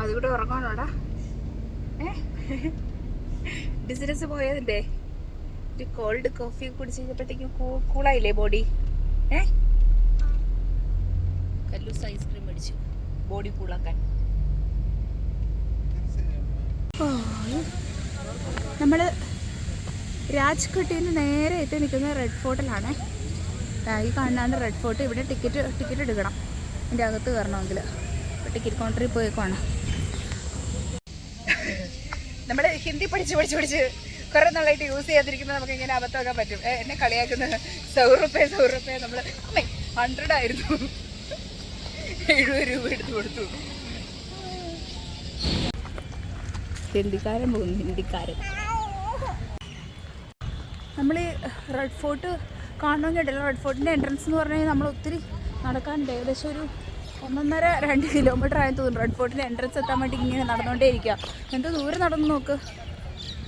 അതുകൂടെ ഉറങ്ങാനോടാ. ബിസിനസ് പോയതിന്റെ ഒരു കോൾഡ് കോഫി കുടിച്ച് കഴിഞ്ഞപ്പോഴത്തേക്കും കൂളായില്ലേ ബോഡി? കല്ലൂസ് ഐസ്ക്രീം മേടിച്ചു ബോഡി കൂളാക്കാൻ. നമ്മള് രാജ്ഘട്ടിൽ നിന്ന് നേരെ എത്തി നിൽക്കുന്നത് റെഡ് ഫോർട്ടിലാണ്. ഈ കാണുന്നതാണ് റെഡ് ഫോർട്ട്. ഇവിടെ ടിക്കറ്റ് എടുക്കണം ഇതിൻ്റെ അകത്ത് കയറണമെങ്കിൽ. ടിക്കറ്റ് കൗണ്ടറിൽ പോയേക്കുവാണ്. നമ്മൾ ഹിന്ദി പഠിച്ച് കുറേ നാളായിട്ട് യൂസ് ചെയ്യാതിരിക്കുമ്പോൾ നമുക്ക് ഇങ്ങനെ അബദ്ധമൊക്കെ പറ്റും. എന്നെ കളിയാക്കുന്നത് 100 റുപ്യ നമ്മൾ 100 ആയിരുന്നു, 70 രൂപ എടുത്ത് കൊടുത്തു. ഹിന്ദിക്കാരൻ പോകുന്നു, ഹിന്ദിക്കാരൻ. നമ്മൾ ഈ റെഡ് ഫോർട്ട് കാണണമെന്ന് കേട്ടില്ല. റെഡ് ഫോർട്ടിൻ്റെ എൻട്രൻസ് എന്ന് പറഞ്ഞു കഴിഞ്ഞാൽ നമ്മൾ ഒത്തിരി നടക്കാനുണ്ട്. ഏകദേശം ഒരു 1.5-2 കിലോമീറ്റർ ആയെന്ന് തോന്നുന്നു. റെഡ് ഫോർട്ടിൻ്റെ എൻട്രൻസ് എത്താൻ വേണ്ടി ഇങ്ങനെ നടന്നുകൊണ്ടേ ഇരിക്കുക. എന്ത് ദൂരം നടന്നു നോക്ക്,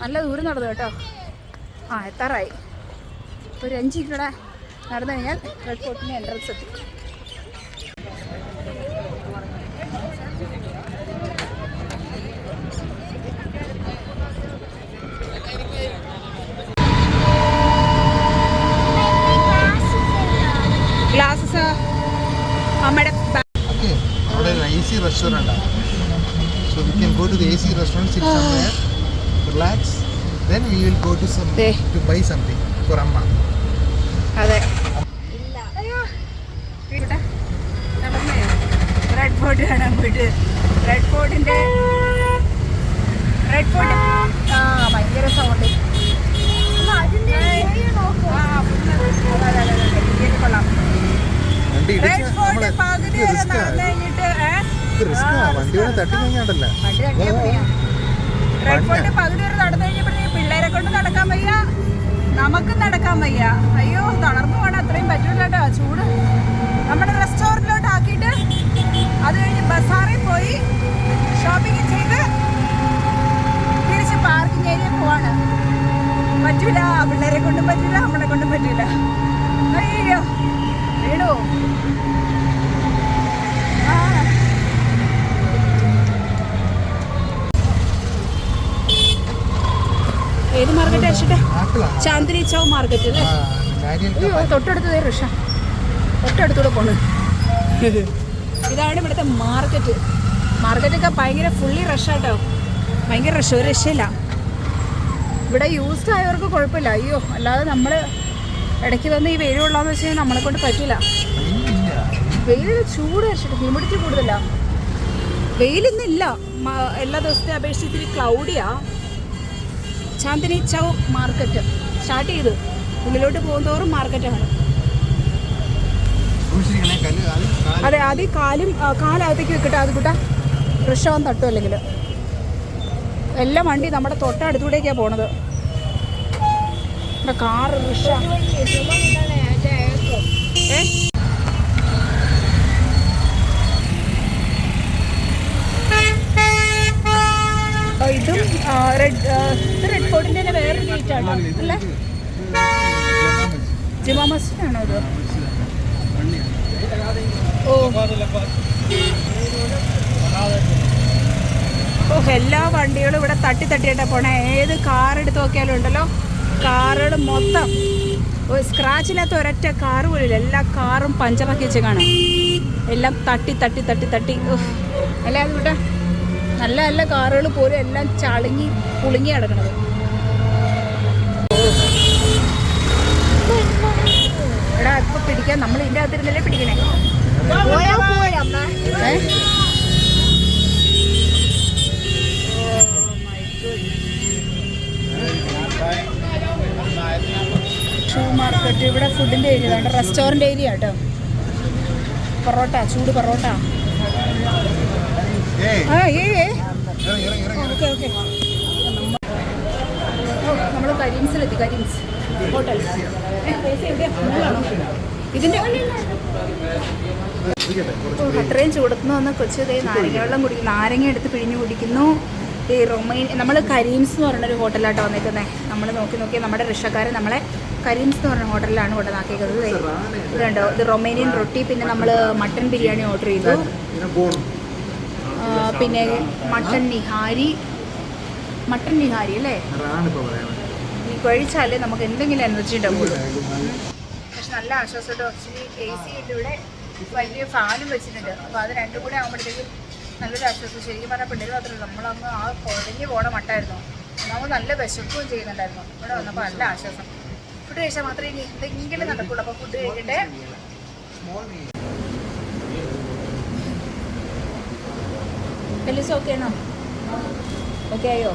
നല്ല ദൂരം നടന്നു കേട്ടോ. എത്താറായി. ഒരു 5 കിലോമീറ്റർ നടന്നു കഴിഞ്ഞാൽ റെഡ് ഫോർട്ടിൻ്റെ എൻട്രൻസ് എത്തി. ഗ്ലാസസ് നമ്മുടെ AC restaurant. So we can go to the AC restaurant, sit somewhere, relax. Then we will go to to buy something for Amma. അതെ. റെഡ് ഫോർട്ട് കാണാൻ പോയിട്ട് റെഡ് ഫോർട്ടിന്റെ ഭയങ്കര സൗണ്ട്. കൊള്ളാം. Red fort പകുതി വരെ നടന്നു കഴിഞ്ഞിട്ട് റെഡ് ഫോർട്ട് പകുതി വരെ നടന്നു കഴിഞ്ഞപ്പോഴേ പിള്ളേരെ കൊണ്ട് നടക്കാൻ വയ്യ, നമുക്കും നടക്കാൻ വയ്യ. അയ്യോ, തളർന്നു പോകണം. അത്രയും പറ്റില്ല കേട്ടോ, ചൂട്. നമ്മുടെ റെസ്റ്റോറൻറ്റിലോട്ട് ആക്കിയിട്ട് അത് കഴിഞ്ഞ് ബസാറിൽ പോയി ഷോപ്പിംഗ് ചെയ്ത് തിരിച്ച് പാർക്കിംഗ് ഏരിയ പോവാണ്. പറ്റൂല, പിള്ളേരെ കൊണ്ടും പറ്റില്ല, നമ്മളെ കൊണ്ടും പറ്റില്ല. അയ്യോ വീടോ. ഏത് മാർക്കറ്റ് അയച്ചിട്ട്? ചാന്ദിനി ചൗക്ക് മാർക്കറ്റ് അല്ലേ? അയ്യോ, തൊട്ടടുത്ത് റിഷ തൊട്ടടുത്തൂടെ പോണ്. ഇതാണ് ഇവിടുത്തെ മാർക്കറ്റൊക്കെ ഭയങ്കര ഫുള്ളി റഷാട്ടോ. ഭയങ്കര റഷ്, ഒരു രക്ഷയില്ല. ഇവിടെ യൂസ്ഡ് ആയവർക്ക് കുഴപ്പമില്ല. അയ്യോ, അല്ലാതെ നമ്മൾ ഇടയ്ക്ക് വന്ന് ഈ വെയിൽ കൊള്ളാന്ന് വെച്ച് കഴിഞ്ഞാൽ നമ്മളെ കൊണ്ട് പറ്റില്ല. വെയിൽ ചൂട് വെച്ചിട്ട് ഹ്യൂമിഡിറ്റി കൂടുതല. വെയിലൊന്നുമില്ല. എല്ലാ ദിവസത്തെ അപേക്ഷിച്ച് ഇത്തിരി ക്ലൗഡിയാ. ചാന്ദിനി ചൗക്ക് മാർക്കറ്റ് സ്റ്റാർട്ട് ചെയ്തു. ഉള്ളിലോട്ട് പോകുന്തോറും മാർക്കറ്റാണ്. അതെ, ആദ്യം കാലകത്തേക്ക് വെക്കട്ടെ. അത് കൂട്ടാ വൃക്ഷവും തട്ടും. അല്ലെങ്കിൽ എല്ലാ വണ്ടി നമ്മുടെ തൊട്ടടുത്തൂടേക്കാണ് പോണത്. കാറ് വൃക്ഷ ഇതും റെഡ് ഫോർട്ടിൻ്റെ തന്നെ വേറൊരു ഗേറ്റാണ് അല്ലേ? ജുമാ മസ്ജിദാണോ ഇത്? എല്ലാ വണ്ടികളും ഇവിടെ തട്ടിയിട്ടാണ് പോണേ. ഏത് കാർ എടുത്ത് നോക്കിയാലും ഉണ്ടല്ലോ, കാറുകൾ മൊത്തം സ്ക്രാച്ചില്ലാത്ത ഒരൊറ്റ കാറ് പോലില്ല. എല്ലാ കാറും പഞ്ചറാക്കി വെച്ചേക്കാണ്. എല്ലാം തട്ടി അല്ലേ? അതുകൂട്ടെ നല്ല നല്ല കാറുകൾ പോലും എല്ലാം പുളുങ്ങി കിടക്കണത്. എടാ, ഇപ്പൊ പിടിക്കാൻ നമ്മൾ ഇതിൻ്റെ അകത്തിരുന്നല്ലേ പിടിക്കണേ. Shoe market. ഇവിടെ ഫുഡിൻ്റെ ഏരിയ ആണ്, റെസ്റ്റോറൻറ്റ് ഏരിയ കേട്ടോ. പൊറോട്ട, ചൂട് പൊറോട്ട. ഓക്കെ. നമ്മൾ കരീംസിലെത്തി. കരീംസ് ഹോട്ടൽ ഇതിൻ്റെ അത്രയും ചൂടത്തുനിന്ന് വന്ന് കൊച്ചു നാരങ്ങ വെള്ളം കുടിക്കുന്നു. നാരങ്ങ എടുത്ത് പിഴിഞ്ഞ് കുടിക്കുന്നു. ഈ നമ്മൾ കരീംസ് എന്ന് പറഞ്ഞൊരു ഹോട്ടലാട്ടോ വന്നേക്കുന്നത്. നമ്മൾ നോക്കി നമ്മുടെ റിക്ഷക്കാരൻ നമ്മളെ കരീംസ് എന്ന് പറഞ്ഞ ഹോട്ടലിലാണ് കൊണ്ടുവന്നാക്കിയത്. ഇതുണ്ടോ, ഇത് റൊമേനിയൻ റൊട്ടി, പിന്നെ നമ്മൾ മട്ടൻ ബിരിയാണി ഓർഡർ ചെയ്തു. പിന്നെ മട്ടൺ നിഹാരി അല്ലേ, ഈ കഴിച്ചാലേ നമുക്ക് എന്തെങ്കിലും എനർജി ഉണ്ടാവുള്ളൂ. പക്ഷെ നല്ല ആശ്വാസം കേട്ടോ. ആക്ച്വലി AC ഉണ്ട് ഇവിടെ, വലിയ ഫാനും വെച്ചിട്ടുണ്ട്. അപ്പോൾ അത് രണ്ടും കൂടെ ആകുമ്പോഴത്തേക്കും നല്ലൊരു ആശ്വാസം. ശരിക്കും പറഞ്ഞാൽ പിള്ളേർ മാത്രമല്ല, നമ്മളങ്ങ് ആ കുഴഞ്ഞു പോണ മട്ടായിരുന്നു. നമുക്ക് നല്ല വിശക്കുകയും ചെയ്യുന്നുണ്ടായിരുന്നു. ഇവിടെ വന്നപ്പോൾ നല്ല ആശ്വാസം. ഫുഡ് കഴിച്ചാൽ മാത്രമേ ഇനി എന്തെങ്കിലും നടക്കുള്ളൂ. അപ്പോൾ ഫുഡ് കഴിക്കട്ടെ. എല്ലാം ഓക്കെ ആണോ? ഓക്കെ ആയോ?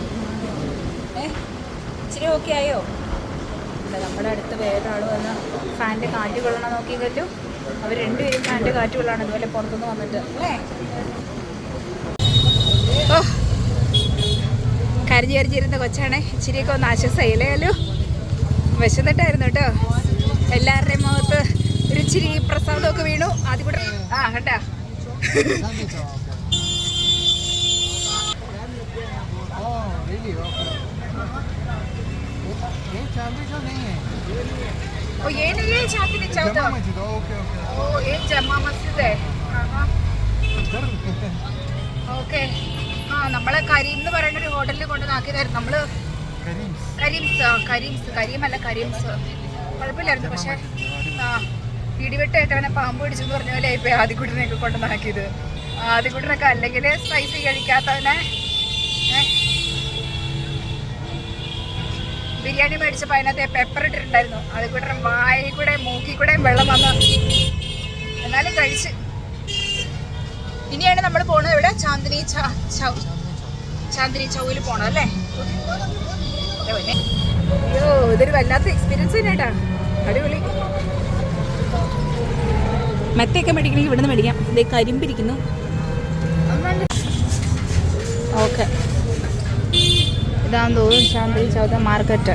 ഇച്ചിരി ഓക്കെ ആയോ? അല്ല, നമ്മുടെ അടുത്ത് വേറൊരാൾ വന്ന് ഫാനിൻ്റെ കാറ്റ് കൊള്ളണം നോക്കി പറ്റും. അവർ രണ്ടുപേരും ഫാനിൻ്റെ കാറ്റ് കൊള്ളാണ് ഇതുപോലെ പുറത്തുനിന്ന് വന്നിട്ട് അല്ലേ. ഓ, കരഞ്ഞിരുന്ന കൊച്ചാണേ. ഇച്ചിരിയൊക്കെ ഒന്ന് ആശ്വാസമായില്ലേലോ. വിശന്നിട്ടായിരുന്നു കേട്ടോ. എല്ലാവരുടെയും മുഖത്ത് ഒരു ഇച്ചിരി പ്രസാദമൊക്കെ വീണു. ആദ്യം കൂടെ കണ്ടാ. ये नहीं है चांदनी चौक। ओ ये जमा मस्जिद है। ഓക്കെ. നമ്മളെ കരീം എന്ന് പറയുന്ന ഒരു ഹോട്ടലിൽ കൊണ്ടുവന്നാക്കിയതായിരുന്നു. നമ്മള് കരീമല്ല കരീംസ് കുഴപ്പമില്ലായിരുന്നു. പക്ഷെ ഇടിവെട്ടായിട്ട് അവനെ പാമ്പ് പിടിച്ചെന്ന് പറഞ്ഞ പോലെ ഇപ്പൊ ആദ്യക്കുട്ടനെയൊക്കെ കൊണ്ടുവന്നാക്കിയത്. ആദ്യക്കുട്ടനൊക്കെ അല്ലെങ്കിൽ സ്പൈസി കഴിക്കാത്തവനെ ബിരിയാണി മേടിച്ചപ്പോൾ അതിനകത്ത് പെപ്പർ ഇട്ടിട്ടുണ്ടായിരുന്നു. അത് കൂടെ വായിൽ കൂടെ മൂക്കി കൂടെയും വെള്ളം വന്ന് എന്നാലും കഴിച്ച്. ഇനിയാണ് നമ്മൾ പോണത് ഇവിടെ ചാന്ദിനി ചൗവിൽ പോണം അല്ലേ. അയ്യോ, ഇതൊരു വല്ലാത്ത എക്സ്പീരിയൻസ് തന്നെ കേട്ടാ. അടിപൊളി. മെത്തയൊക്കെ മേടിക്കണമെങ്കിൽ ഇവിടുന്ന് മേടിക്കാം. ഇതേ കരിമ്പിരിക്കുന്നു. ഓക്കെ, ഇതാന്ന് തോന്നുന്നു ചാന്ദിനി ചൗദ മാർക്കറ്റ്.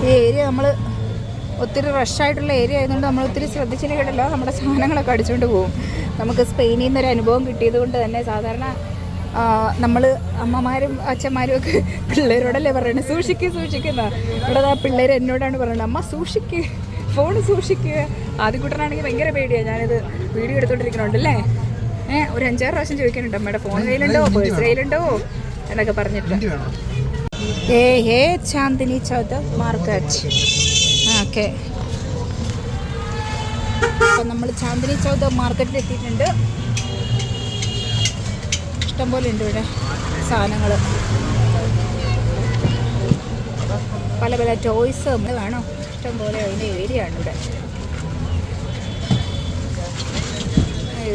ഈ ഏരിയ നമ്മൾ ഒത്തിരി റഷായിട്ടുള്ള ഏരിയ ആയതുകൊണ്ട് നമ്മൾ ഒത്തിരി ശ്രദ്ധിച്ചില്ലെങ്കിലല്ലോ നമ്മുടെ സാധനങ്ങളൊക്കെ അടിച്ചുകൊണ്ട് പോകും. നമുക്ക് സ്പെയിനിൽ നിന്നൊരു അനുഭവം കിട്ടിയത് കൊണ്ട് തന്നെ സാധാരണ നമ്മൾ അമ്മമാരും അച്ഛന്മാരും ഒക്കെ പിള്ളേരോടല്ലേ പറയണത് സൂക്ഷിക്കുന്ന. ഇവിടെ ആ പിള്ളേർ എന്നോടാണ് പറയുന്നത്, അമ്മ സൂക്ഷിക്കുക, ഫോൺ സൂക്ഷിക്കുക. ആദ്യകൂട്ടനാണെങ്കിൽ ഭയങ്കര പേടിയാണ്. ഞാനിത് വീഡിയോ എടുത്തോണ്ടിരിക്കണുണ്ട് അല്ലേ. ഒരു 5-6 പ്രാവശ്യം ചോദിക്കാനുണ്ട്, അമ്മയുടെ ഫോൺ കയ്യിലുണ്ടോ, പേഴ്സ് കയ്യിലുണ്ടോ എന്നൊക്കെ പറഞ്ഞിട്ട്. ചാന്ദിനി ചൗദ മാർക്കറ്റ്. ഓക്കെ, അപ്പം നമ്മൾ ചാന്ദിനി ചൗദ മാർക്കറ്റിൽ എത്തിയിട്ടുണ്ട്. ഇഷ്ടംപോലെ ഉണ്ട് ഇവിടെ സാധനങ്ങൾ, പല പല ടോയ്സ് വേണോ ഇഷ്ടംപോലെ അതിൻ്റെ ഏരിയ ആണ് ഇവിടെ.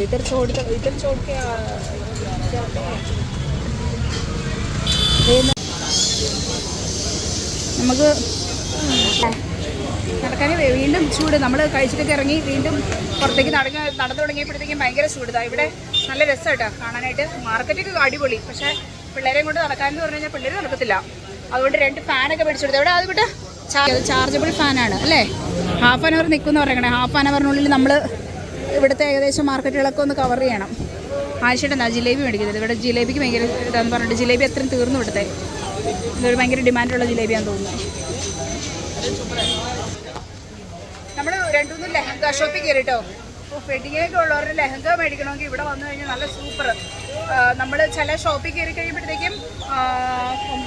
ഇതർ ചോട് നമുക്ക് നടക്കാൻ വീണ്ടും ചൂട്. നമ്മൾ കഴിച്ചിട്ടൊക്കെ ഇറങ്ങി വീണ്ടും പുറത്തേക്ക് നടന്നു തുടങ്ങിയപ്പോഴത്തേക്കും ഭയങ്കര ചൂടാണ്. ഇവിടെ നല്ല രസമായിട്ടാണ് കാണാനായിട്ട്. മാർക്കറ്റൊക്കെ അടിപൊളി. പക്ഷേ പിള്ളേരെയും കൊണ്ട് നടക്കാമെന്ന് പറഞ്ഞു കഴിഞ്ഞാൽ പിള്ളേർ നടക്കത്തില്ല. അതുകൊണ്ട് 2 ഫാനൊക്കെ മേടിച്ചെടുത്തു. എവിടെ അത് വിട്ട് ചാർജബിൾ ഫാനാണ് അല്ലേ. ഹാഫ് ആൻ അവർ നിൽക്കുമെന്ന് പറയണേ. ഹാഫ് ആൻ അവറിനുള്ളിൽ നമ്മൾ ഇവിടുത്തെ ഏകദേശം മാർക്കറ്റുകളൊക്കെ ഒന്ന് കവർ ചെയ്യണം. ആഴ്ചയുടെ ജിലേബി മേടിക്കുന്നത്. ഇവിടെ ജിലേബിക്ക് ഭയങ്കര ഇതാന്ന് പറഞ്ഞിട്ട് ജിലേബി അത്രയും തീർന്നു ഇവിടുത്തെ. ഇതൊരു ഭയങ്കര ഡിമാൻഡുള്ള ജിലേബിയാന്ന് തോന്നുന്നു. നമ്മൾ 2-3 ലെഹങ്ക ഷോപ്പിൽ കയറിട്ടോ. വെഡിങ്ങിനൊക്കെ ഉള്ളവരുടെ ലെഹങ്ക മേടിക്കണമെങ്കിൽ ഇവിടെ വന്നു കഴിഞ്ഞാൽ നല്ല സൂപ്പർ. നമ്മൾ ചില ഷോപ്പിൽ കയറി കഴിയുമ്പോഴത്തേക്കും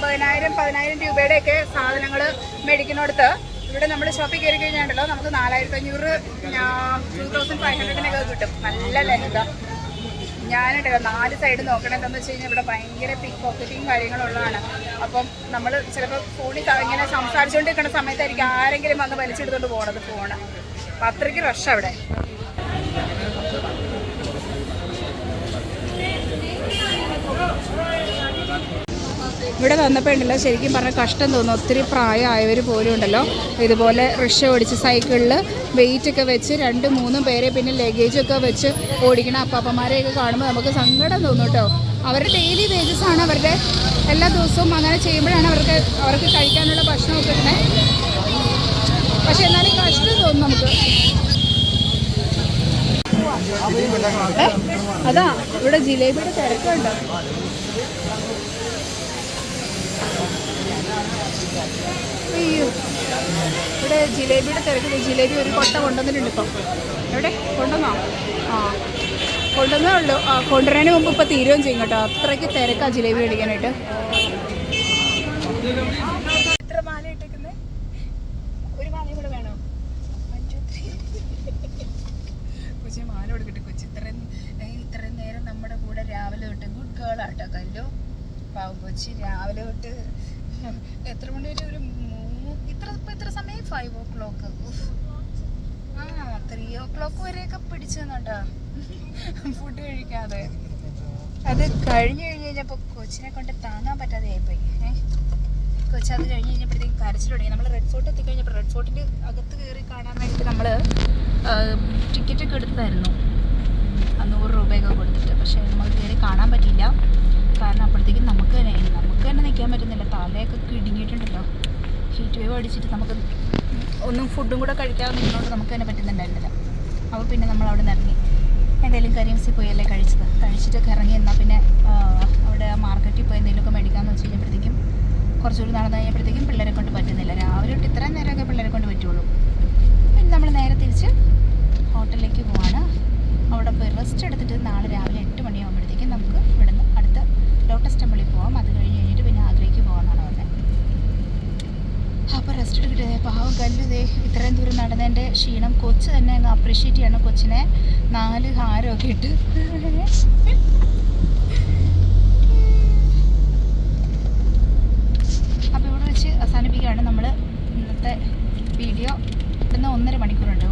9,000-10,000 രൂപയുടെയൊക്കെ സാധനങ്ങൾ മേടിക്കുന്നിടത്ത് ഇവിടെ നമ്മൾ ഷോപ്പിൽ കയറി കഴിഞ്ഞാണ്ടല്ലോ നമുക്ക് 4,500-2,500 കിട്ടും നല്ല ലെഹങ്ക. ഞാനുണ്ടല്ലോ 4 സൈഡ് നോക്കണം. എന്താണെന്ന് വെച്ച് കഴിഞ്ഞാൽ ഇവിടെ ഭയങ്കര പിക്ക് പോക്കറ്റിങ് കാര്യങ്ങളുള്ളതാണ്. അപ്പം നമ്മൾ ചിലപ്പോൾ ഫോണിൽ ഇങ്ങനെ സംസാരിച്ചുകൊണ്ടിരിക്കുന്ന സമയത്തായിരിക്കും ആരെങ്കിലും വന്ന് വലിച്ചെടുത്തോണ്ട് പോകണത് ഫോണ്. അപ്പം അത്രയ്ക്ക് റഷ് അവിടെ. ഇവിടെ വന്നപ്പോൾ ഉണ്ടല്ലോ ശരിക്കും പറഞ്ഞാൽ കഷ്ടം തോന്നും. ഒത്തിരി പ്രായമായവർ പോലും ഉണ്ടല്ലോ ഇതുപോലെ റിക്ഷ ഓടിച്ച് സൈക്കിളിൽ വെയിറ്റൊക്കെ വെച്ച് 2-3 പേരെ പിന്നെ ലഗേജൊക്കെ വെച്ച് ഓടിക്കണം അപ്പാപ്പന്മാരെയൊക്കെ കാണുമ്പോൾ നമുക്ക് സങ്കടം തോന്നും കേട്ടോ. അവരുടെ ഡെയിലി വേജസ് ആണ്, അവരുടെ എല്ലാ ദിവസവും അങ്ങനെ ചെയ്യുമ്പോഴാണ് അവർക്ക് കഴിക്കാനുള്ള ഭക്ഷണമൊക്കെ കിട്ടണേ. പക്ഷെ എന്നാലും കഷ്ടം തോന്നും നമുക്ക്. അതാ ഇവിടെ ജിലേബിയുടെ തിരക്കുണ്ട്. അയ്യോ, ഇവിടെ ജിലേബിയുടെ തിരക്കിൽ ജിലേബി ഒരു കൊട്ട കൊണ്ടുവന്നിട്ടുണ്ട് ഇപ്പം. എവിടെ കൊണ്ടുവന്നോ? ആ, കൊണ്ടുവന്നേ ഉള്ളൂ. ആ, കൊണ്ടുവരുന്നതിന് മുമ്പ് ഇപ്പം തീരുകയും ചെയ്യും കേട്ടോ. അത്രയ്ക്ക് തിരക്കാണ് ജിലേബി മേടിക്കാനായിട്ട്. എത്ര മാല ഇട്ടേക്കുന്നത്? ഒരു മാലയും കൂടെ വേണോ? കൊച്ചി മാല കൊടുക്കട്ടെ. കൊച്ചി ഇത്രയും നേരം നമ്മുടെ കൂടെ രാവിലെ തൊട്ട് ഗുഡ് ഗേൾ ആട്ടോ കല്ലോ. പാവം കൊച്ചി രാവിലെ തൊട്ട് എത്ര മണി വരെ? ഒരു ഇത്ര സമയം 5 o'clock. ആ, 3 o'clock വരെയൊക്കെ പിടിച്ചു തന്നോട്ടാ ഫുഡ് കഴിക്കാതെ. അത് കഴിഞ്ഞ് കഴിഞ്ഞപ്പോൾ കൊച്ചിനെ കൊണ്ട് താങ്ങാൻ പറ്റാതെ ആയിപ്പോയി. കൊച്ചി അത് കഴിഞ്ഞ് കഴിഞ്ഞപ്പോഴത്തേക്ക് കരച്ചിൽ തുടങ്ങി. നമ്മൾ റെഡ് ഫോർട്ട് എത്തിക്കഴിഞ്ഞപ്പോൾ റെഡ് ഫോർട്ടിൻ്റെ അകത്ത് കയറി കാണാൻ വേണ്ടിയിട്ട് നമ്മൾ ടിക്കറ്റൊക്കെ എടുത്തായിരുന്നു 100 രൂപയൊക്കെ കൊടുത്തിട്ട്. പക്ഷേ നമുക്ക് കയറി കാണാൻ പറ്റിയില്ല. കാരണം അപ്പോഴത്തേക്കും നമുക്ക് തന്നെ നിൽക്കാൻ പറ്റുന്നില്ല. തലയൊക്കെ ഇടുങ്ങിയിട്ടുണ്ടല്ലോ. ഹീറ്റ് വേവ് അടിച്ചിട്ട് നമുക്ക് ഒന്നും ഫുഡും കൂടെ കഴിക്കാതെ നിന്നോണ്ട് നമുക്ക് തന്നെ പറ്റുന്നുണ്ടായിരുന്നില്ല. അപ്പോൾ പിന്നെ നമ്മൾ അവിടെ നിന്ന് ഇറങ്ങി. എന്തെങ്കിലും കരിയംസിൽ പോയല്ലേ കഴിച്ചിട്ടൊക്കെ ഇറങ്ങി. എന്നാൽ പിന്നെ അവിടെ മാർക്കറ്റിൽ പോയി എന്തെങ്കിലുമൊക്കെ മേടിക്കാമെന്ന് വെച്ച് കഴിഞ്ഞപ്പോഴത്തേക്കും കുറച്ചുകൂടി നടന്നു കഴിഞ്ഞപ്പോഴത്തേക്കും പിള്ളേരെ കൊണ്ട് പറ്റുന്നില്ല. രാവിലെ തൊട്ട് ഇത്രയും നേരമൊക്കെ പിള്ളേരെ കൊണ്ട് പറ്റുള്ളൂ. പിന്നെ നമ്മൾ നേരെ തിരിച്ച് ഹോട്ടലിലേക്ക് പോവാണ്. അവിടെ പോയി റെസ്റ്റ് എടുത്തിട്ട് നാളെ രാവിലെ 8 മണിയാകുമ്പോഴത്തേക്കും നമുക്ക് ഇവിടുന്ന് അടുത്ത ലോട്ടസ് ടെമ്പിളിൽ പോകാം. അത് കഴിഞ്ഞിട്ട് പിന്നെ ആഗ്രയ്ക്ക് പോകാമെന്നാണ് പറഞ്ഞത്. അപ്പോൾ റെസ്റ്റ് എടുക്കട്ടെ. പാവം കല്ലുതേ ഇത്രയും ദൂരം നടന്നതിൻ്റെ ക്ഷീണം കൊച്ച് തന്നെ അങ്ങ് അപ്രീഷിയേറ്റ് ചെയ്യണം. കൊച്ചിനെ 4 ഹാരമൊക്കെ ഇട്ട്. അപ്പോൾ ഇവിടെ വെച്ച് അവസാനിപ്പിക്കുകയാണ് നമ്മൾ ഇന്നത്തെ വീഡിയോ. ഇവിടുന്ന് 1.5 മണിക്കൂറുണ്ട്.